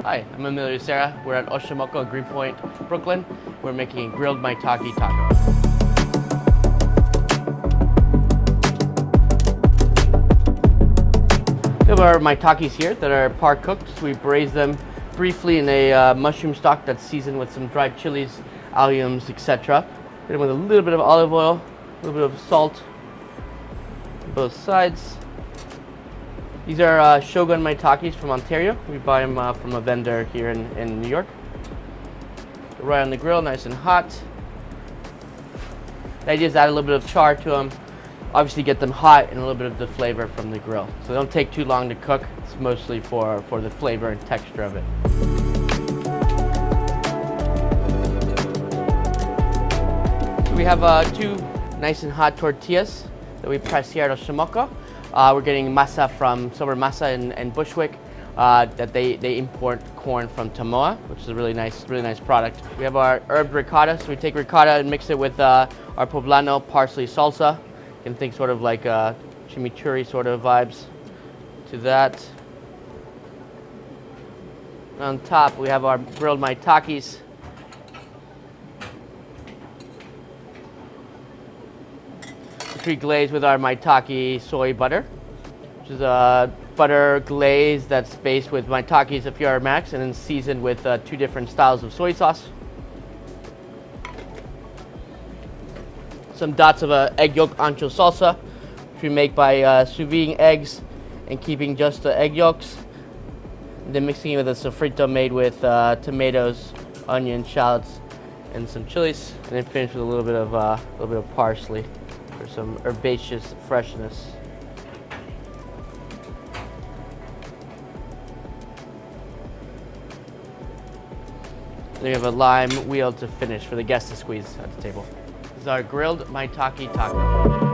Hi, I'm Emilio Cerra. We're at Oxomoco in Greenpoint, Brooklyn. We're making grilled maitake tacos. We have our maitakes here that are par cooked. So we braise them briefly in a mushroom stock that's seasoned with some dried chilies, alliums, etc. Hit them with a little bit of olive oil, a little bit of salt on both sides. These are Shogun maitakes from Ontario. We buy them from a vendor here in New York. Right on the grill, nice and hot. The idea is to add a little bit of char to them. Obviously get them hot and a little bit of the flavor from the grill. So they don't take too long to cook. It's mostly for the flavor and texture of it. So we have two nice and hot tortillas that we press here at Oxomoco. We're getting masa from Silver Masa in Bushwick. That they import corn from Tamoa, which is a really nice product. We have our herb ricotta, so we take ricotta and mix it with our poblano parsley salsa. You can think sort of like chimichurri sort of vibes to that. On top, we have our grilled maitakes. Which we glaze with our maitake soy butter, which is a butter glaze that's based with maitakes of Fiora Max and then seasoned with two different styles of soy sauce. Some dots of egg yolk ancho salsa, which we make by sous vide eggs and keeping just the egg yolks. And then mixing it with a sofrito made with tomatoes, onion, shallots, and some chilies. And then finish with a little bit of parsley for some herbaceous freshness. Then we have a lime wheel to finish for the guests to squeeze at the table. This is our grilled maitake taco.